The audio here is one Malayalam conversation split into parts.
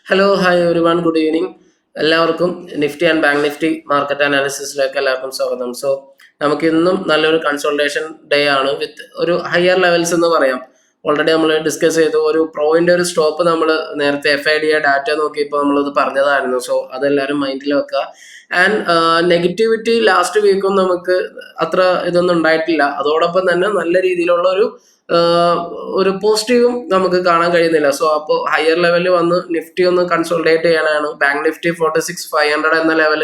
Hello hi everyone good evening. എല്ലാവർക്കും Nifty and bank Nifty market അനാലിസിസിലേക്ക് എല്ലാവർക്കും സ്വാഗതം. സോ നമുക്ക് ഇന്നും നല്ലൊരു കൺസോൾട്ടേഷൻ ഡേ ആണ് വിത്ത് ഒരു ഹയർ ലെവൽസ് എന്ന് പറയാം. ഓൾറെഡി നമ്മൾ ഡിസ്കസ് ചെയ്തു. ഒരു പ്രോയിൻ്റെ ഒരു സ്റ്റോപ്പ് നമ്മൾ നേരത്തെ FIDA ഡാറ്റ നോക്കിയപ്പോൾ നമ്മളത് പറഞ്ഞതായിരുന്നു. സോ അതെല്ലാവരും മൈൻഡിൽ വെക്കുക. ആൻഡ് നെഗറ്റിവിറ്റി ലാസ്റ്റ് വീക്കും നമുക്ക് അത്ര ഇതൊന്നും ഉണ്ടായിട്ടില്ല. അതോടൊപ്പം തന്നെ നല്ല രീതിയിലുള്ള ഒരു പോസിറ്റീവും നമുക്ക് കാണാൻ കഴിയുന്നില്ല. സോ അപ്പോൾ ഹയർ ലെവലിൽ വന്ന് നിഫ്റ്റി ഒന്ന് കൺസോൾട്ടേറ്റ് ചെയ്യാനാണ്. ബാങ്ക് നിഫ്റ്റി 46,500 എന്ന ലെവൽ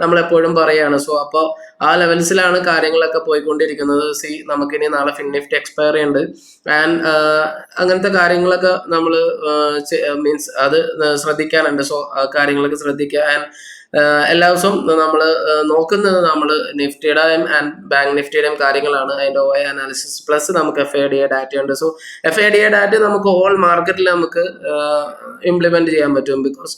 നമ്മൾ എപ്പോഴും പറയുകയാണ്. സോ അപ്പോൾ ആ ലെവൽസിലാണ് കാര്യങ്ങളൊക്കെ പോയിക്കൊണ്ടിരിക്കുന്നത്. നമുക്കിനി നാളെ ഫിൻനിഫ്റ്റി എക്സ്പയറി ഉണ്ട്. ആൻഡ് അങ്ങനത്തെ കാര്യങ്ങളൊക്കെ നമ്മൾ മീൻസ് അത് ശ്രദ്ധിക്കാനുണ്ട്. സോ ആ കാര്യങ്ങളൊക്കെ ശ്രദ്ധിക്കുക. ആൻഡ് എല്ലാ ദിവസവും നമ്മൾ നോക്കുന്നത് നമ്മൾ നിഫ്റ്റിയുടെയും ആൻഡ് ബാങ്ക് നിഫ്റ്റിയുടെയും കാര്യങ്ങളാണ്. അതിൻ്റെ OI അനാലിസിസ് പ്ലസ് നമുക്ക് FIDA ഡാറ്റ ഉണ്ട്. സോ FIDA ഡാറ്റ നമുക്ക് ഹോൾ മാർക്കറ്റിൽ നമുക്ക് ഇംപ്ലിമെന്റ് ചെയ്യാൻ പറ്റും. ബിക്കോസ്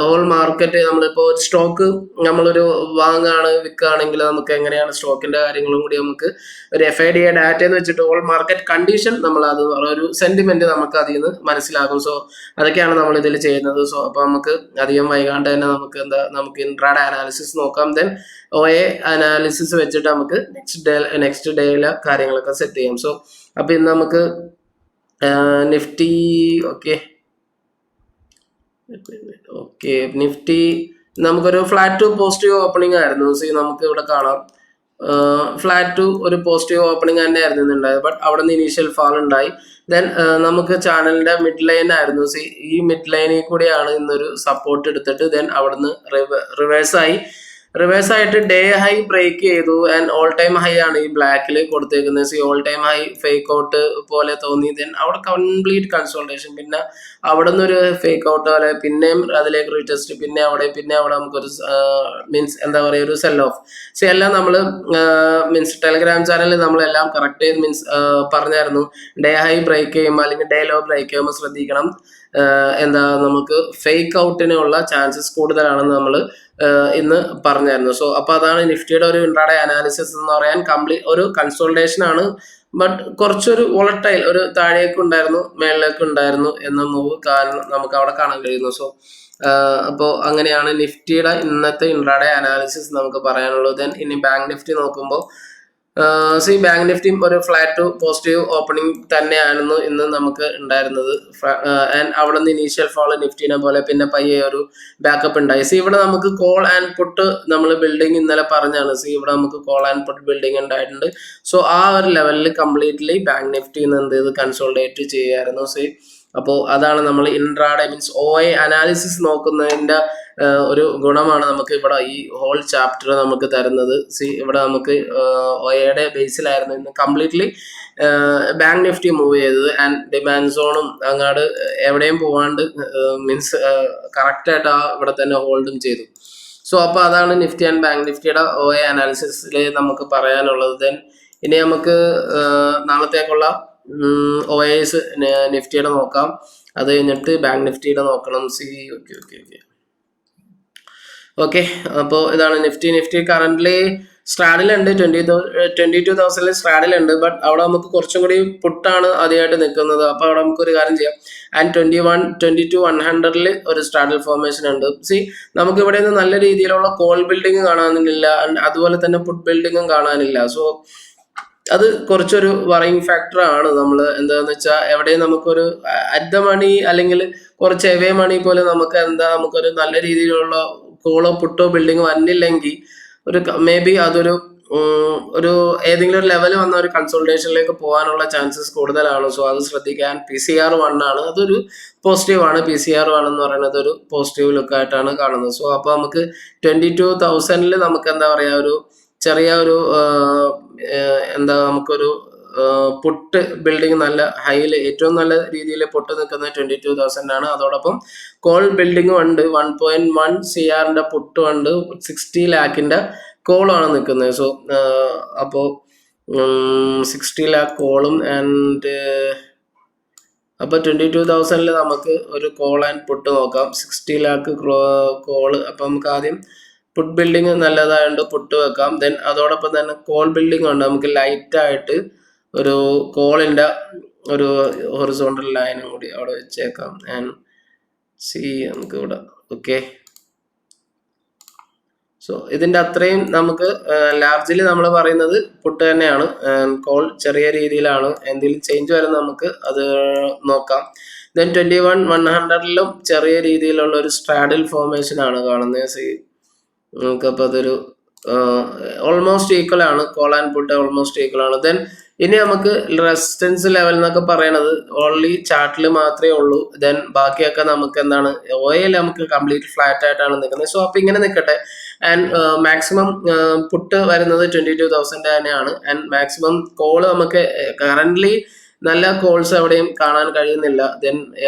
ഹോൾ മാർക്കറ്റ് നമ്മളിപ്പോൾ ഒരു സ്റ്റോക്ക് നമ്മളൊരു വാങ്ങുകയാണ് വിൽക്കുകയാണെങ്കിൽ നമുക്ക് എങ്ങനെയാണ് സ്റ്റോക്കിന്റെ കാര്യങ്ങളും കൂടി നമുക്ക് ഒരു FIDA ഡാറ്റ എന്ന് വെച്ചിട്ട് ഹോൾ മാർക്കറ്റ് കണ്ടീഷൻ നമ്മൾ അത് ഒരു സെന്റിമെന്റ് നമുക്ക് അതിൽ നിന്ന് മനസ്സിലാകും. സോ അതൊക്കെയാണ് നമ്മൾ ഇതിൽ ചെയ്യുന്നത്. സോ അപ്പോൾ നമുക്ക് അധികം വൈകാണ്ട് തന്നെ നമുക്ക് ഇൻട്രാഡേ അനാലിസിസ് നോക്കാം. ദെൻ OA അനാലിസിസ് വെച്ചിട്ട് നമുക്ക് നെക്സ്റ്റ് ഡേയിലെ കാര്യങ്ങളൊക്കെ സെറ്റ് ചെയ്യാം. സോ അപ്പോൾ ഇന്ന് നമുക്ക് നിഫ്റ്റി ഓക്കെ നിഫ്റ്റി നമുക്കൊരു ഫ്ലാറ്റ് ടു പോസിറ്റീവ് ഓപ്പണിംഗ് ആയിരുന്നു. നമുക്ക് ഇവിടെ കാണാം ഫ്ലാറ്റ് ടു ഒരു പോസിറ്റീവ് ഓപ്പണിംഗ് തന്നെ ആയിരുന്നു ഉണ്ടായത്. ബട്ട് അവിടെ നിന്ന് ഇനീഷ്യൽ ഫാൾ ഉണ്ടായി. ദെൻ നമുക്ക് ചാനലിന്റെ മിഡ് ലൈൻ ആയിരുന്നു. ഈ മിഡ് ലൈനിൽ കൂടിയാണ് ഇന്നൊരു സപ്പോർട്ട് എടുത്തിട്ട് ദെൻ അവിടുന്ന് റിവേഴ്സ് ആയിട്ട് ഡേ ഹൈ ബ്രേക്ക് ചെയ്തു. ആൻഡ് ഓൾ ടൈം ഹൈ ആണ് ഈ ബ്ലാക്കിൽ കൊടുത്തേക്കുന്നത്. All time high fake out പോലെ തോന്നി. ദെൻ അവിടെ കംപ്ലീറ്റ് കൺസോൾട്ടേഷൻ. പിന്നെ അവിടെ നിന്നൊരു ഫേക്ക് ഔട്ട് പോലെ പിന്നെയും അതിലേക്ക് റീടെസ്റ്റ്, പിന്നെ അവിടെ നമുക്കൊരു മീൻസ് എന്താ പറയുക ഒരു സെൽ ഓഫ്. എല്ലാം നമ്മൾ മീൻസ് ടെലിഗ്രാം ചാനലിൽ നമ്മളെല്ലാം കറക്റ്റ് മീൻസ് പറഞ്ഞായിരുന്നു. ഡേ ഹൈ ബ്രേക്ക് ചെയ്യുമ്പോൾ അല്ലെങ്കിൽ ഡേ ലോ ബ്രേക്ക് ചെയ്യുമ്പോൾ ശ്രദ്ധിക്കണം. നമുക്ക് ഫേക്ക് ഔട്ടിനുള്ള ചാൻസസ് കൂടുതലാണെന്ന് നമ്മൾ ഇന്ന് പറഞ്ഞായിരുന്നു. സോ അപ്പോൾ അതാണ് നിഫ്റ്റിയുടെ ഒരു ഇൻട്രാഡേ അനാലിസിസ് എന്ന് പറയാൻ. കംപ്ലീറ്റ് ഒരു കൺസോൾട്ടേഷൻ ആണ്. ബട്ട് കുറച്ചൊരു വോളട്ടൈൽ, ഒരു താഴേക്ക് ഉണ്ടായിരുന്നു മേളിലേക്ക് ഉണ്ടായിരുന്നു എന്ന മൂവ് നമുക്ക് അവിടെ കാണാൻ കഴിയുന്നു. സോ അപ്പോൾ അങ്ങനെയാണ് നിഫ്റ്റിയുടെ ഇന്നത്തെ ഇൻട്രാഡേ അനാലിസിസ് നമുക്ക് പറയാനുള്ളത്. ദെൻ ഇനി ബാങ്ക് നിഫ്റ്റി നോക്കുമ്പോൾ ബാങ്ക് നിഫ്റ്റി ഒരു ഫ്ലാറ്റ് ടു പോസിറ്റീവ് ഓപ്പണിംഗ് തന്നെയായിരുന്നു ഇന്ന് നമുക്ക് ഉണ്ടായിരുന്നത്. ആൻഡ് അവിടെ നിന്ന് ഇനീഷ്യൽ ഫാൾ നിഫ്റ്റിനെ പോലെ പിന്നെ പയ്യെ ഒരു ബാക്കപ്പ് ഉണ്ടായി. ഇവിടെ നമുക്ക് കോൾ ആൻഡ് പുട്ട് നമ്മൾ ബിൽഡിംഗ് ഇന്നലെ പറഞ്ഞാണ്. ഇവിടെ നമുക്ക് കോൾ ആൻഡ് പുട്ട് ബിൽഡിംഗ് ഉണ്ടായിട്ടുണ്ട്. സോ ആ ഒരു ലെവലിൽ കംപ്ലീറ്റ്ലി ബാങ്ക് നിഫ്റ്റി എന്ത് ചെയ്ത് കൺസോൾട്ടേറ്റ് ചെയ്യായിരുന്നു. അപ്പോൾ അതാണ് നമ്മൾ ഇൻട്രാഡേ മീൻസ് OI അനാലിസിസ് നോക്കുന്നതിൻ്റെ ഒരു ഗുണമാണ് നമുക്ക് ഇവിടെ ഈ ഹോൾ ചാപ്റ്റർ നമുക്ക് തരുന്നത്. ഇവിടെ നമുക്ക് OIയുടെ ബേസിലായിരുന്നു ഇന്ന് കംപ്ലീറ്റ്ലി ബാങ്ക് നിഫ്റ്റി മൂവ് ചെയ്തത്. ആൻഡ് ഡിമാൻഡ് സോണും അങ്ങാട് എവിടെയും പോവാണ്ട് മീൻസ് കറക്റ്റായിട്ട് ഇവിടെ തന്നെ ഹോൾഡും ചെയ്തു. സോ അപ്പോൾ അതാണ് നിഫ്റ്റി ആൻഡ് ബാങ്ക് നിഫ്റ്റിയുടെ OI അനാലിസിസിൽ നമുക്ക് പറയാനുള്ളത്. ദെൻ ഇനി നമുക്ക് നാളത്തേക്കുള്ള OIs നിഫ്റ്റിയുടെ നോക്കാം. അത് കഴിഞ്ഞിട്ട് ബാങ്ക് നിഫ്റ്റിയുടെ നോക്കണം. ഓക്കെ അപ്പോൾ ഇതാണ് നിഫ്റ്റി കറന്റ് സ്ട്രാഡിലുണ്ട്. 22,000 സ്ട്രാഡിലുണ്ട്. ബട്ട് അവിടെ നമുക്ക് കുറച്ചും കൂടി പുട്ടാണ് ആദ്യമായിട്ട് നിൽക്കുന്നത്. അപ്പോൾ അവിടെ നമുക്കൊരു കാര്യം ചെയ്യാം. ആൻഡ് 22,100 ഒരു സ്ട്രാഡിൽ ഫോർമേഷൻ ഉണ്ട്. നമുക്ക് ഇവിടെ നിന്ന് നല്ല രീതിയിലുള്ള കോൾ ബിൽഡിംഗ് കാണാനില്ല. അതുപോലെ തന്നെ പുട്ട് ബിൽഡിങ്ങും കാണാനില്ല. സോ അത് കുറച്ചൊരു വറിയിങ് ഫാക്ടർ ആണ്. നമ്മൾ എന്താന്ന് വെച്ചാൽ എവിടെയും നമുക്കൊരു അറ്റ് ദ മണി അല്ലെങ്കിൽ കുറച്ച് എവേ മണി പോലെ നമുക്കൊരു നല്ല രീതിയിലുള്ള കോളോ പുട്ടോ ബിൽഡിംഗ് വന്നില്ലെങ്കിൽ മേ ബി അതൊരു ഏതെങ്കിലും ഒരു ലെവൽ വന്ന ഒരു കൺസോൾട്ടേഷനിലേക്ക് പോകാനുള്ള ചാൻസസ് കൂടുതലാണ്. സോ അത് ശ്രദ്ധിക്കാൻ. PCR 1 ആണ്, അതൊരു പോസിറ്റീവ് ആണ്. PCR 1 എന്ന് പറയുന്നത് ഒരു പോസിറ്റീവ് ലുക്കായിട്ടാണ് കാണുന്നത്. സോ അപ്പോൾ നമുക്ക് 22,000 നമുക്ക് എന്താ പറയുക ഒരു ചെറിയ ഒരു നമുക്കൊരു പുട്ട് ബിൽഡിംഗ് നല്ല ഹൈയിൽ ഏറ്റവും നല്ല രീതിയിൽ പൊട്ട് നിൽക്കുന്നത് 22,000 ആണ്. അതോടൊപ്പം കോൾ ബിൽഡിംഗും ഉണ്ട്. 1.1 CRന്റെ പുട്ടും ഉണ്ട്. 60 ലാഖിന്റെ കോളാണ് നിൽക്കുന്നത്. സോ അപ്പോൾ 60 ലാഖ് കോളും ആൻഡ് അപ്പോൾ 22,000 നമുക്ക് ഒരു കോൾ ആൻഡ് പുട്ട് നോക്കാം. 60 ലാഖ് കോള്. അപ്പോൾ നമുക്ക് ആദ്യം പുട്ട് ബിൽഡിംഗ് നല്ലതായതുകൊണ്ട് പുട്ട് വെക്കാം. ദെൻ അതോടൊപ്പം തന്നെ കോൾ ബിൽഡിംഗ് ഉണ്ട്. നമുക്ക് ലൈറ്റായിട്ട് ഒരു കോളിൻ്റെ ഒരു ഹൊറിസോണ്ടൽ ലൈനും കൂടി അവിടെ വെച്ചേക്കാം. ആൻഡ് സി നമുക്ക് ഇവിടെ ഓക്കെ. സോ ഇതിൻ്റെ അത്രയും നമുക്ക് ലാർജ്ലി നമ്മൾ പറയുന്നത് പുട്ട് തന്നെയാണ്. കോൾ ചെറിയ രീതിയിലാണ്, എന്തെങ്കിലും ചേഞ്ച് വരെ നമുക്ക് അത് നോക്കാം. ദെൻ 21,100ലും ചെറിയ രീതിയിലുള്ള ഒരു സ്ട്രാഡിൽ ഫോർമേഷൻ ആണ് കാണുന്നത്. നമുക്കപ്പോൾ അതൊരു ഓൾമോസ്റ്റ് ഈക്വൽ ആണ്, call and put almost equal ആണ്. ദെൻ ഇനി നമുക്ക് റെസിസ്റ്റൻസ് ലെവൽ എന്നൊക്കെ പറയണത് ഓൺലി ചാർട്ടിൽ മാത്രമേ ഉള്ളൂ. ദെൻ ബാക്കിയൊക്കെ നമുക്ക് എന്താണ് ഓയിൽ നമുക്ക് കംപ്ലീറ്റ് ഫ്ലാറ്റ് ആയിട്ടാണ് നിൽക്കുന്നത്. സോ അപ്പോൾ ഇങ്ങനെ നിൽക്കട്ടെ. ആൻഡ് മാക്സിമം പുട്ട് വരുന്നത് 22,000 തന്നെയാണ്. ആൻഡ് മാക്സിമം കോള് നമുക്ക് കറന്റ്ലി നല്ല കോൾസ് എവിടെയും കാണാൻ കഴിയുന്നില്ല. ദെൻ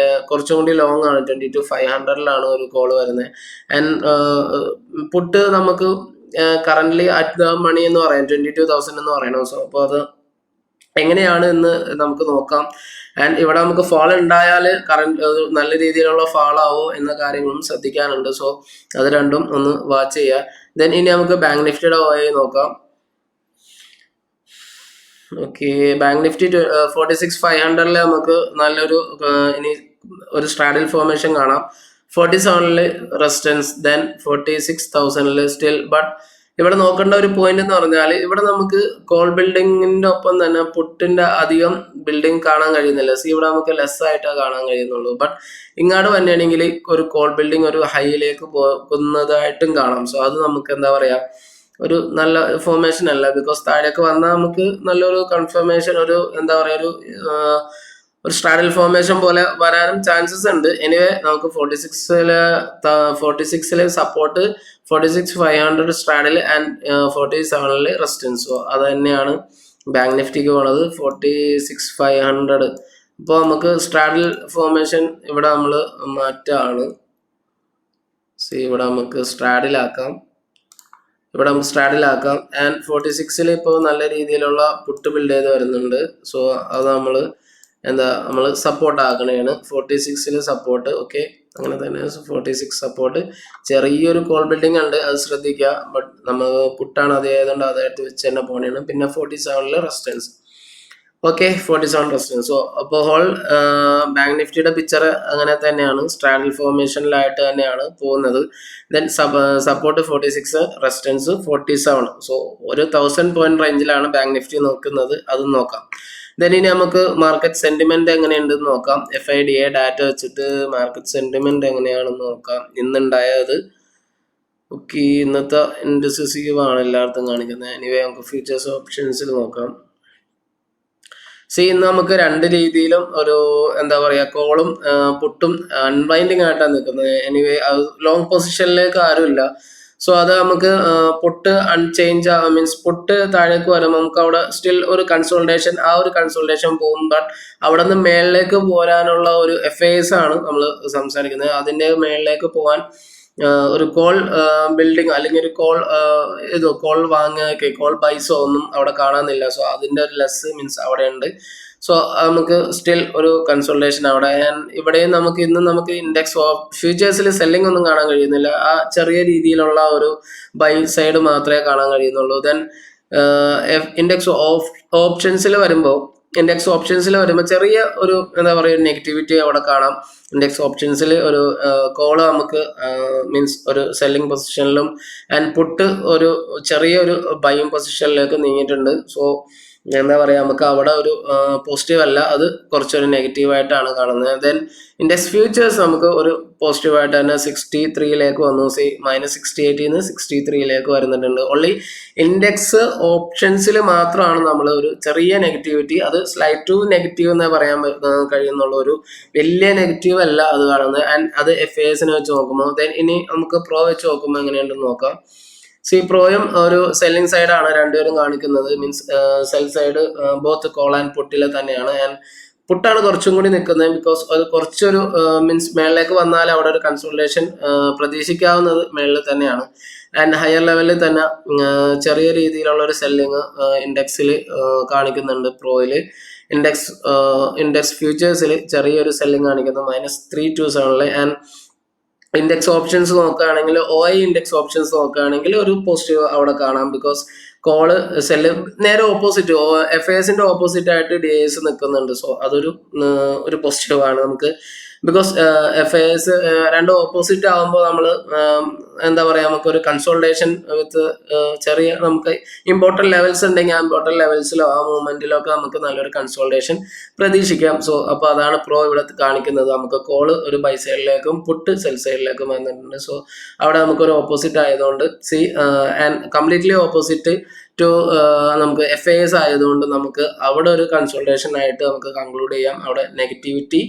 കുറച്ചും കൂടി ലോങ് ആണ്, 22,500ലാണ് ഒരു കോള് വരുന്നത്. ആൻഡ് പുട്ട് നമുക്ക് കറന്റ്ലി അറ്റ് ദ മണി എന്ന് പറയാം 22,000 എന്ന് പറയണം. സോ അപ്പോൾ അത് എങ്ങനെയാണ് എന്ന് നമുക്ക് നോക്കാം. ആൻഡ് ഇവിടെ നമുക്ക് ഫാൾ ഉണ്ടായാൽ കറന്റ് നല്ല രീതിയിലുള്ള ഫാൾ ആവോ എന്ന കാര്യങ്ങളും ശ്രദ്ധിക്കാനുണ്ട്. സോ അത് രണ്ടും ഒന്ന് വാച്ച് ചെയ്യുക. ദെൻ ഇനി നമുക്ക് ബാങ്ക് നിഫ്റ്റിയുടെ OI നോക്കാം. ഓക്കെ, ബാങ്ക് നിഫ്റ്റി 46,500ല് നമുക്ക് നല്ലൊരു ഇനി ഒരു സ്ട്രാഡിൽ ഫോർമേഷൻ കാണാം. 47ല് റെസിസ്റ്റൻസ്, ദെൻ 46,000ല് സ്റ്റിൽ. ബട്ട് ഇവിടെ നോക്കേണ്ട ഒരു പോയിന്റ് എന്ന് പറഞ്ഞാൽ ഇവിടെ നമുക്ക് കോൾ ബിൽഡിങ്ങിന്റെ ഒപ്പം തന്നെ പുട്ടിന്റെ അധികം ബിൽഡിംഗ് കാണാൻ കഴിയുന്നില്ല. ഇവിടെ നമുക്ക് ലെസ് ആയിട്ടേ കാണാൻ കഴിയുന്നുള്ളൂ. ബട്ട് ഇങ്ങോട്ട് തന്നെയാണെങ്കിൽ ഒരു കോൾ ബിൽഡിംഗ് ഒരു ഹൈയിലേക്ക് പോകുന്നതായിട്ടും കാണാം. സോ അത് നമുക്ക് എന്താ പറയാ ഒരു നല്ല ഫോർമേഷൻ അല്ല. ബിക്കോസ് താഴേക്ക് വന്നാൽ നമുക്ക് നല്ലൊരു കൺഫർമേഷൻ, ഒരു എന്താ പറയാ ഒരു സ്ട്രാഡിൽ ഫോർമേഷൻ പോലെ വരാനും ചാൻസസ് ഉണ്ട്. എനിവേ നമുക്ക് 46ല് സപ്പോർട്ട്, 46,500 സ്ട്രാഡിൽ ആൻഡ് 47ല് റെസിസ്റ്റൻസ്. സോ അത് തന്നെയാണ് ബാങ്ക് നിഫ്റ്റിക്ക് പോണത് 46,500. ഇപ്പോൾ നമുക്ക് സ്ട്രാഡിൽ ഫോർമേഷൻ ഇവിടെ നമ്മൾ മാറ്റാണ്. ഇവിടെ നമുക്ക് സ്ട്രാഡിലാക്കാം. ആൻഡ് 46ല് ഇപ്പോൾ നല്ല രീതിയിലുള്ള പുട്ട് ബിൽഡ് ചെയ്ത് വരുന്നുണ്ട്. സോ അത് നമ്മൾ സപ്പോർട്ട് ആക്കണേണ്. 46ല് സപ്പോർട്ട്. ഓക്കെ, അങ്ങനെ തന്നെ 46 സപ്പോർട്ട്. ചെറിയൊരു കോൾ ബിൽഡിംഗ് ഉണ്ട്, അത് ശ്രദ്ധിക്കുക. ബട്ട് നമ്മൾ പുട്ടാണ് അത് ആയതുകൊണ്ട് അതായിട്ട് വെച്ച് തന്നെ പോണേണ്. പിന്നെ 47ല് റെസിസ്റ്റൻസ്. Okay, 47 resistance. സോ അപ്പോൾ ഹോൾ ബാങ്ക് നിഫ്റ്റിയുടെ പിക്ചർ അങ്ങനെ തന്നെയാണ്, സ്ട്രാഡിൽ ഫോർമേഷനിലായിട്ട് തന്നെയാണ് പോകുന്നത്. Then support 46, resistance 47. സോ ഒരു 1000 പോയിന്റ് റേഞ്ചിലാണ് ബാങ്ക് നിഫ്റ്റി നോക്കുന്നത്, അതും നോക്കാം. ദെൻ ഇനി നമുക്ക് മാർക്കറ്റ് സെന്റിമെന്റ് എങ്ങനെയുണ്ടെന്ന് നോക്കാം. FIDA ഡാറ്റ വെച്ചിട്ട് മാർക്കറ്റ് സെന്റിമെന്റ് എങ്ങനെയാണെന്ന് നോക്കാം. ഇന്നുണ്ടായത് ഓക്കെ, ഇന്നത്തെ ഇൻഡെസിസീവ് ആണ് എല്ലായിടത്തും കാണിക്കുന്നത്. എനിവേ നമുക്ക് ഫ്യൂച്ചേഴ്സ് ഓപ്ഷൻസിൽ നോക്കാം. ഇന്ന് നമുക്ക് രണ്ട് രീതിയിലും ഒരു എന്താ പറയുക കോളും പുട്ടും അൺവൈൻഡിങ് ആയിട്ടാണ് നിൽക്കുന്നത്. എനിവേ ലോങ് പൊസിഷനിലേക്ക് ആരുമില്ല. സോ അത് നമുക്ക് പുട്ട് അൺചേഞ്ച് മീൻസ് പുട്ട് താഴേക്ക് വരുമ്പോൾ നമുക്ക് അവിടെ സ്റ്റിൽ ഒരു കൺസോൾട്ടേഷൻ, ആ ഒരു കൺസോൾട്ടേഷൻ പോകും. ബട്ട് അവിടെ നിന്ന് മേളിലേക്ക് പോരാനുള്ള ഒരു FIS ആണ് നമ്മൾ സംസാരിക്കുന്നത്. അതിൻ്റെ മേളിലേക്ക് പോകാൻ ഒരു കോൾ ബിൽഡിംഗ് അല്ലെങ്കിൽ ഒരു കോൾ വാങ്ങുക, കോൾ ബൈസോ ഒന്നും അവിടെ കാണാനില്ല. സോ അതിൻ്റെ ഒരു ലെസ് മീൻസ് അവിടെ ഉണ്ട്. സോ നമുക്ക് സ്റ്റിൽ ഒരു കൺസോൾട്ടേഷൻ അവിടെ. ഇവിടെയും നമുക്ക് ഇൻഡെക്സ് ഫ്യൂച്ചേഴ്സിൽ സെല്ലിംഗ് ഒന്നും കാണാൻ കഴിയുന്നില്ല. ആ ചെറിയ രീതിയിലുള്ള ഒരു ബൈ സൈഡ് മാത്രമേ കാണാൻ കഴിയുന്നുള്ളൂ. ദെൻ ഇൻഡെക്സ് ഓപ്ഷൻസിൽ വരുമ്പോൾ ചെറിയ ഒരു എന്താ പറയുക നെഗറ്റിവിറ്റി അവിടെ കാണാം. ഇൻഡെക്സ് ഓപ്ഷൻസിൽ ഒരു കോള് നമുക്ക് മീൻസ് ഒരു സെല്ലിംഗ് പൊസിഷനിലും ആൻഡ് പുട്ട് ഒരു ചെറിയൊരു ബൈയിങ് പൊസിഷനിലേക്ക് നീങ്ങിയിട്ടുണ്ട്. സോ എന്താ പറയുക നമുക്ക് അവിടെ ഒരു പോസിറ്റീവ് അല്ല, അത് കുറച്ചൊരു നെഗറ്റീവായിട്ടാണ് കാണുന്നത്. ദെൻ ഇൻഡെക്സ് ഫ്യൂച്ചേഴ്സ് നമുക്ക് ഒരു പോസിറ്റീവായിട്ട് തന്നെ 63ലേക്ക് വന്നു. -68ന്ന് 63ലേക്ക് വരുന്നുണ്ട്. ഓൺലി ഇൻഡെക്സ് ഓപ്ഷൻസിൽ മാത്രമാണ് നമ്മൾ ഒരു ചെറിയ നെഗറ്റിവിറ്റി, അത് സ്ലൈറ്റ് ടു നെഗറ്റീവ് എന്നേ പറയാൻ കഴിയുന്നുള്ളൂ, ഒരു വലിയ നെഗറ്റീവ് അല്ല അത് കാണുന്നത്. ആൻഡ് അത് FISനെ വെച്ച് നോക്കുമ്പോൾ ദെൻ ഇനി നമുക്ക് പ്രോ വെച്ച് നോക്കുമ്പോൾ എങ്ങനെയുണ്ടെന്ന് നോക്കാം. പ്രോയും ഒരു സെല്ലിംഗ് സൈഡാണ് രണ്ടുപേരും കാണിക്കുന്നത്. Means sell side both call and പുട്ടിലെ തന്നെയാണ്. ആൻഡ് പുട്ടാണ് കുറച്ചും കൂടി നിൽക്കുന്നത്. ബിക്കോസ് അത് കുറച്ചൊരു മീൻസ് മേളിലേക്ക് വന്നാൽ അവിടെ ഒരു കൺസോൾട്ടേഷൻ പ്രതീക്ഷിക്കാവുന്നത് മേളിൽ തന്നെയാണ്. ആൻഡ് ഹയർ ലെവലിൽ തന്നെ ചെറിയ രീതിയിലുള്ള ഒരു സെല്ലിങ് ഇൻഡെക്സിൽ കാണിക്കുന്നുണ്ട്. പ്രോയിൽ ഇൻഡെക്സ് ഫ്യൂച്ചേഴ്സിൽ ചെറിയൊരു സെല്ലിങ് കാണിക്കുന്നു -327. ആൻഡ് ഇൻഡെക്സ് ഓപ്ഷൻസ് നോക്കുകയാണെങ്കിൽ OI ഇൻഡെക്സ് ഓപ്ഷൻസ് നോക്കുകയാണെങ്കിൽ ഒരു പോസിറ്റീവ് അവിടെ കാണാം. ബിക്കോസ് കോള് സെല്ല് നേരെ ഓപ്പോസിറ്റ് FISന്റെ ഓപ്പോസിറ്റ് ആയിട്ട് DIS നിൽക്കുന്നുണ്ട്. സോ അതൊരു പോസിറ്റീവ് ആണ്. നമുക്ക് ബിക്കോസ് FIs രണ്ടും ഓപ്പോസിറ്റ് ആകുമ്പോൾ നമ്മൾ എന്താ പറയുക, നമുക്കൊരു കൺസോൾട്ടേഷൻ വിത്ത് ചെറിയ നമുക്ക് ഇമ്പോർട്ടൻറ്റ് ലെവൽസ് ഉണ്ടെങ്കിൽ ആ ഇമ്പോർട്ടൻറ്റ് ലെവൽസിലോ ആ മൂവ്മെന്റിലോ ഒക്കെ നമുക്ക് നല്ലൊരു കൺസോൾട്ടേഷൻ പ്രതീക്ഷിക്കാം. സോ അപ്പോൾ അതാണ് പ്രോ ഇവിടെ കാണിക്കുന്നത്. നമുക്ക് കോള് ഒരു ബൈ സൈഡിലേക്കും പുട്ട് സെൽ സൈഡിലേക്കും വന്നിട്ടുണ്ട്. സോ അവിടെ നമുക്കൊരു ഓപ്പോസിറ്റ് ആയതുകൊണ്ട് ആൻഡ് കംപ്ലീറ്റ്ലി ഓപ്പോസിറ്റ് ടു നമുക്ക് FIs ആയതുകൊണ്ട് നമുക്ക് അവിടെ ഒരു കൺസൾട്ടേഷൻ ആയിട്ട് നമുക്ക് കൺക്ലൂഡ് ചെയ്യാം. അവിടെ നെഗറ്റിവിറ്റി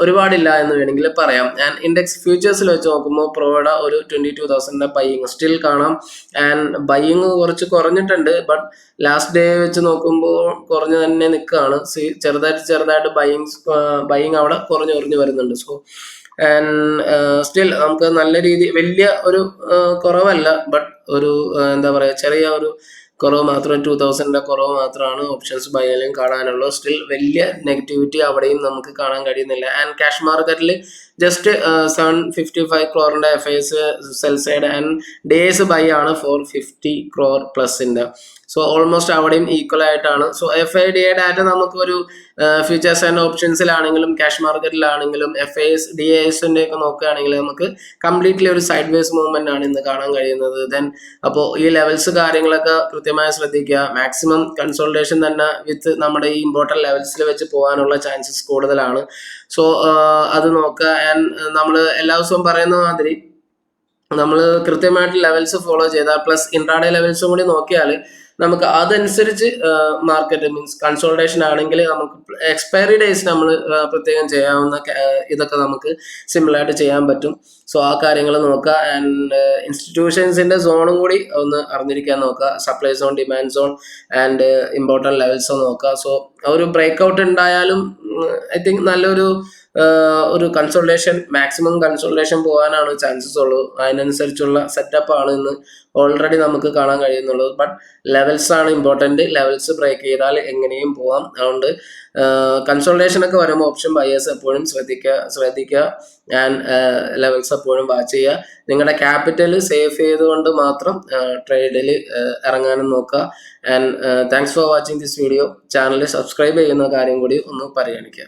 ഒരുപാടില്ല എന്ന് വേണമെങ്കിൽ പറയാം. ആൻഡ് ഇൻഡെക്സ് ഫ്യൂച്ചേഴ്സിൽ വെച്ച് നോക്കുമ്പോൾ പ്രോയുടെ ഒരു 22,000 ബൈയിങ് സ്റ്റിൽ കാണാം. ആൻഡ് ബൈയിങ് കുറച്ച് കുറഞ്ഞിട്ടുണ്ട്, ബട്ട് ലാസ്റ്റ് ഡേ വെച്ച് നോക്കുമ്പോൾ കുറഞ്ഞു തന്നെ നിൽക്കുകയാണ്. ചെറുതായിട്ട് ബൈയിങ് അവിടെ കുറഞ്ഞു വരുന്നുണ്ട്. സോ ആൻഡ് സ്റ്റിൽ നമുക്ക് നല്ല വലിയ ഒരു കുറവല്ല, ബട്ട് ഒരു എന്താ പറയുക, ചെറിയ ഒരു കുറവ് മാത്രം, 2,000 കുറവ് മാത്രമാണ് ഓപ്ഷൻസ് ബൈയിലും കാണാനുള്ളൂ. സ്റ്റിൽ വലിയ നെഗറ്റിവിറ്റി അവിടെയും നമുക്ക് കാണാൻ കഴിയുന്നില്ല. ആൻഡ് ക്യാഷ് മാർക്കറ്റിൽ just 755 crore FIs sell side and DIIs buy ആണ് 450 crore പ്ലസിൻ്റെ. സോ ഓൾമോസ്റ്റ് അവിടെയും ഈക്വൽ ആയിട്ടാണ്. സോ FIDA ഡാറ്റ നമുക്കൊരു ഫ്യൂച്ചേഴ്സ് ആൻഡ് ഓപ്ഷൻസിലാണെങ്കിലും ക്യാഷ് മാർക്കറ്റിലാണെങ്കിലും FIs DASന്റെ ഒക്കെ നോക്കുകയാണെങ്കിൽ നമുക്ക് കംപ്ലീറ്റ്ലി ഒരു സൈഡ് വേസ് മൂവ്മെന്റ് ആണ് ഇന്ന് കാണാൻ കഴിയുന്നത്. ദെൻ അപ്പോൾ ഈ ലെവൽസ് കാര്യങ്ങളൊക്കെ കൃത്യമായി ശ്രദ്ധിക്കുക. മാക്സിമം കൺസോൾട്ടേഷൻ തന്നെ വിത്ത് നമ്മുടെ ഈ ഇമ്പോർട്ടൻറ്റ് ലെവൽസിൽ വെച്ച് പോകാനുള്ള ചാൻസസ് കൂടുതലാണ്. സോ അത് നോക്കുക. ആൻഡ് നമ്മൾ എല്ലാ ദിവസവും പറയുന്ന മാതിരി നമ്മൾ കൃത്യമായിട്ട് ലെവൽസ് ഫോളോ ചെയ്താൽ പ്ലസ് ഇൻട്രാഡേ ലെവൽസും കൂടി നോക്കിയാൽ നമുക്ക് അതനുസരിച്ച് മാർക്കറ്റ് മീൻസ് കൺസോൾട്ടേഷൻ ആണെങ്കിൽ നമുക്ക് എക്സ്പയറി ഡേയ്സ് നമ്മൾ പ്രത്യേകം ചെയ്യാവുന്ന ഇതൊക്കെ നമുക്ക് സിമ്പിളായിട്ട് ചെയ്യാൻ പറ്റും. സോ ആ കാര്യങ്ങൾ നോക്കുക. ആൻഡ് ഇൻസ്റ്റിറ്റ്യൂഷൻസിൻ്റെ സോണും കൂടി ഒന്ന് അറിഞ്ഞിരിക്കാൻ നോക്കുക. Supply zone, demand zone and important levels നോക്കുക. സോ ഒരു ബ്രേക്ക് ഔട്ട് ഉണ്ടായാലും ഐ തിങ്ക് നല്ലൊരു കൺസോൾട്ടേഷൻ, മാക്സിമം കൺസോൾട്ടേഷൻ പോകാനാണ് ചാൻസസ് ഉള്ളൂ. അതിനനുസരിച്ചുള്ള സെറ്റപ്പ് ആണ് ഇന്ന് ഓൾറെഡി നമുക്ക് കാണാൻ കഴിയുന്നുള്ളത്. ബട്ട് ലെവൽസ് ആണ് ഇമ്പോർട്ടൻറ്റ്. ലെവൽസ് ബ്രേക്ക് ചെയ്താൽ എങ്ങനെയും പോവാം. അതുകൊണ്ട് കൺസോൾട്ടേഷൻ ഒക്കെ വരുമ്പോൾ ഓപ്ഷൻ ബയേഴ്സ് എപ്പോഴും ശ്രദ്ധിക്കുക. ആൻഡ് ലെവൽസ് എപ്പോഴും വാച്ച് ചെയ്യുക. നിങ്ങളുടെ ക്യാപിറ്റൽ സേഫ് ചെയ്തുകൊണ്ട് മാത്രം ട്രേഡിൽ ഇറങ്ങാനും നോക്കുക. And thanks for watching this video. Channel subscribe ചെയ്യുന്ന കാര്യം കൂടി ഒന്ന് പരിഗണിക്കുക.